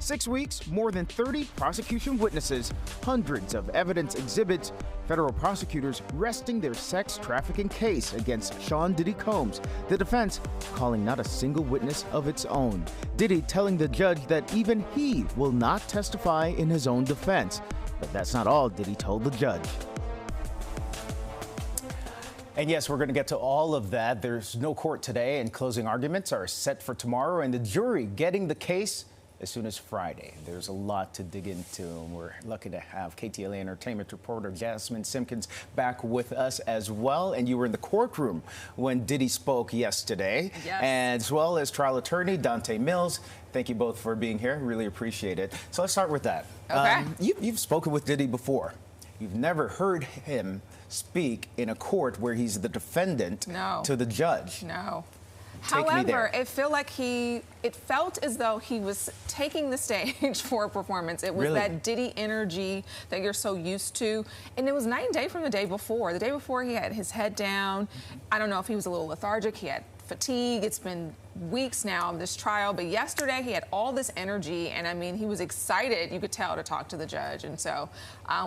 6 weeks, more than 30 prosecution witnesses, hundreds of evidence exhibits, federal prosecutors resting their sex trafficking case against Sean Diddy Combs, the defense calling not a single witness of its own. Diddy telling the judge that even he will not testify in his own defense. But that's not all Diddy told the judge. And yes, we're going to get to all of that. There's no court today, and closing arguments are set for tomorrow, and the jury getting the case as soon as Friday. There's a lot to dig into, and we're lucky to have KTLA Entertainment reporter Jasmine Simpkins back with us as well. And you were in the courtroom when Diddy spoke yesterday, as well as trial attorney Dante Mills. Thank you both for being here. Really appreciate it. So let's start with that. Okay. You've spoken with Diddy before. You've never heard him speak in a court where he's the defendant to the judge. No. Take However, it felt as though he was taking the stage for a performance. It was that Diddy energy that you're so used to. And it was night and day from the day before. The day before, he had his head down. I don't know if he was a little lethargic. He had fatigue. It's been weeks now of this trial. But yesterday, he had all this energy. And, I mean, he was excited, you could tell, to talk to the judge. And so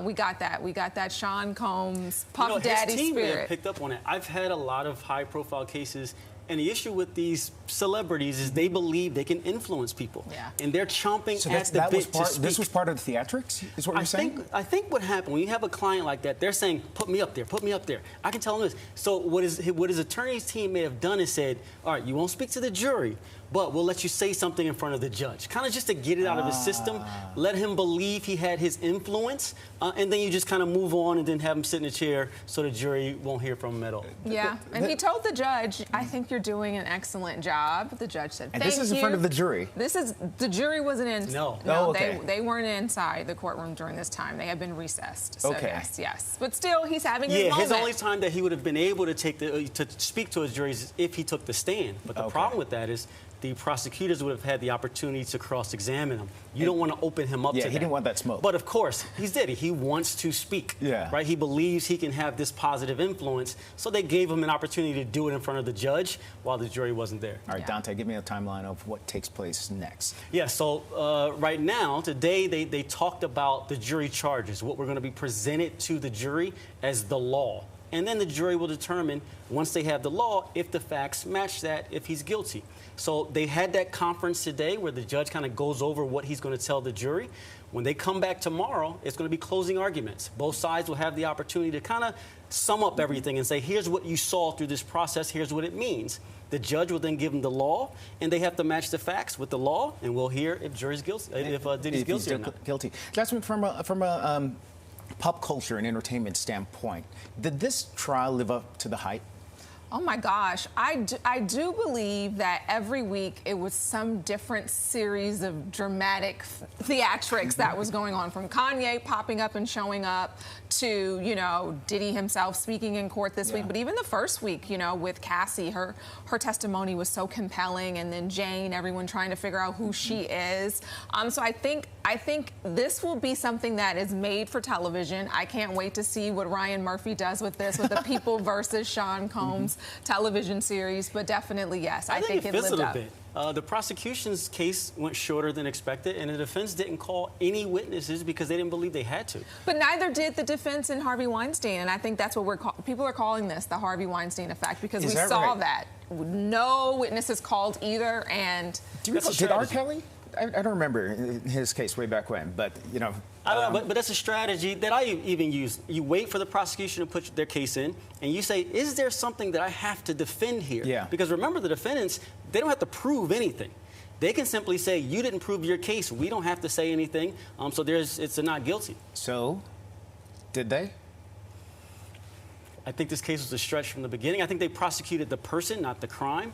we got that. We got that Sean Combs, Puff Daddy his team spirit. Picked up on it. I've had a lot of high-profile cases. And the issue with these celebrities is they believe they can influence people. Yeah. And they're chomping at the bit to speak. This was part of the theatrics, is what you're saying? I think what happened, when you have a client like that, they're saying, put me up there, put me up there. I can tell them this. So what his attorney's team may have done is said, all right, you won't speak to the jury, but we'll let you say something in front of the judge. Kind of just to get it out of his system, let him believe he had his influence, and then you just kind of move on and then have him sit in a chair so the jury won't hear from him at all. Yeah, and he told the judge, I think you're doing an excellent job. The judge said, thank you. And this is in front of the jury? The jury wasn't in. No. No, okay. they weren't inside the courtroom during this time. They had been recessed. So okay. Yes. But still, he's having his moment. His only time that he would have been able to speak to his juries is if he took the stand. But the problem with that is the prosecutors would have had the opportunity to cross-examine him. You don't want to open him up to that. Yeah, he didn't want that smoke. But of course, he's Diddy. He wants to speak. Yeah. Right? He believes he can have this positive influence. So they gave him an opportunity to do it in front of the judge while the jury wasn't there. All right, Dante, give me a timeline of what takes place next. Yeah, so right now, today, they talked about the jury charges, what we're going to be presented to the jury as the law. And then the jury will determine, once they have the law, if the facts match that, if he's guilty. So they had that conference today where the judge kind of goes over what he's going to tell the jury. When they come back tomorrow, it's going to be closing arguments. Both sides will have the opportunity to kind of sum up everything and say, here's what you saw through this process, here's what it means. The judge will then give them the law, and they have to match the facts with the law, and we'll hear if jury's guilty, if Diddy's guilty or not. Guilty. Jasmine, from a pop culture and entertainment standpoint, did this trial live up to the hype? Oh my gosh, I do believe that every week it was some different series of dramatic theatrics that was going on, from Kanye popping up and showing up to, you know, Diddy himself speaking in court this week. But even the first week, you know, with Cassie, her testimony was so compelling, and then Jane, everyone trying to figure out who she is. So I think this will be something that is made for television. I can't wait to see what Ryan Murphy does with this, with the People versus Sean Combs television series. But definitely, yes, I think it lived up. The prosecution's case went shorter than expected, and the defense didn't call any witnesses because they didn't believe they had to. But neither did the defense in Harvey Weinstein, and I think that's what people are calling this, the Harvey Weinstein effect, because we saw that. No witnesses called either, and... Did R. Kelly? I don't remember his case way back when, but, you know... I don't know, but that's a strategy that I even use. You wait for the prosecution to put their case in, and you say, is there something that I have to defend here? Yeah. Because remember, the defendants, they don't have to prove anything. They can simply say, you didn't prove your case. We don't have to say anything. So it's a not guilty. So, did they? I think this case was a stretch from the beginning. I think they prosecuted the person, not the crime.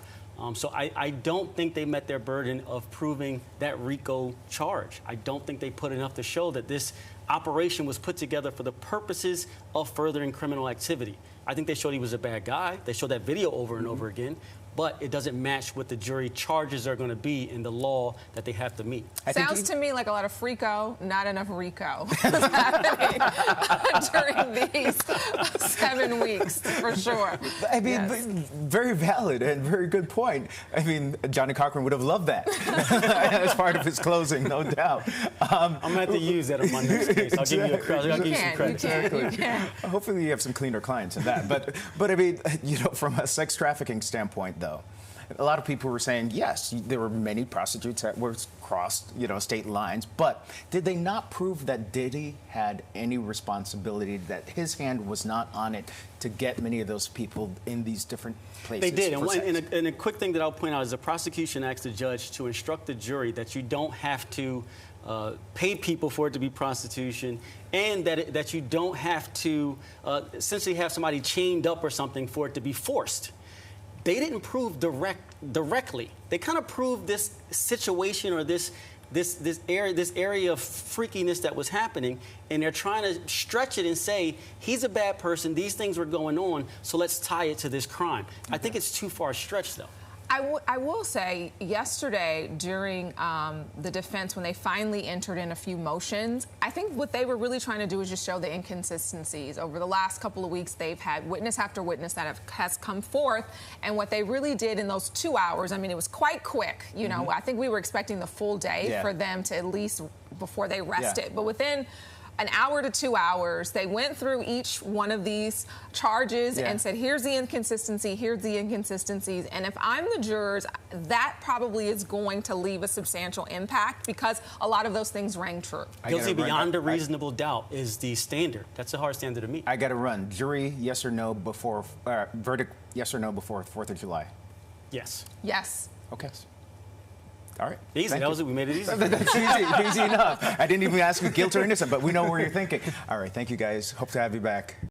So I don't think they met their burden of proving that RICO charge. I don't think they put enough to show that this operation was put together for the purposes of furthering criminal activity. I think they showed he was a bad guy. They showed that video over and over again. but it doesn't match what the jury charges are going to be in the law that they have to meet. Sounds to me like a lot of freako, not enough RICO happening during these 7 weeks, for sure. I mean, very valid and very good point. I mean, Johnny Cochran would have loved that as part of his closing, no doubt. I'm going to have to use that on my next case. I'll give you a credit. I'll give you some credit. You can. Hopefully you have some cleaner clients in that. But I mean, you know, from a sex trafficking standpoint, though, a lot of people were saying, yes, there were many prostitutes that were crossed, you know, state lines, but did they not prove that Diddy had any responsibility, that his hand was not on it to get many of those people in these different places? They did. And a quick thing that I'll point out is the prosecution asked the judge to instruct the jury that you don't have to pay people for it to be prostitution, and that you don't have to essentially have somebody chained up or something for it to be forced. They didn't prove directly. They kind of proved this situation or this area of freakiness that was happening, and they're trying to stretch it and say he's a bad person, these things were going on, so let's tie it to this crime. I think it's too far stretched, though. I will say, yesterday during the defense, when they finally entered in a few motions, I think what they were really trying to do is just show the inconsistencies. Over the last couple of weeks, they've had witness after witness that has come forth, and what they really did in those 2 hours, I mean, it was quite quick. You know, I think we were expecting the full day for them to at least before they rested, but within an hour to 2 hours, they went through each one of these charges and said, here's the inconsistency, here's the inconsistencies. And if I'm the jurors, that probably is going to leave a substantial impact because a lot of those things rang true. Guilty beyond a reasonable doubt is the standard. That's a hard standard to meet. I got to run. Jury, yes or no before, verdict, yes or no before 4th of July? Yes. Yes. Okay. All right. Easy. That was it. We made it easy. That's easy enough. I didn't even ask you guilt or innocent, but we know where you're thinking. All right. Thank you, guys. Hope to have you back.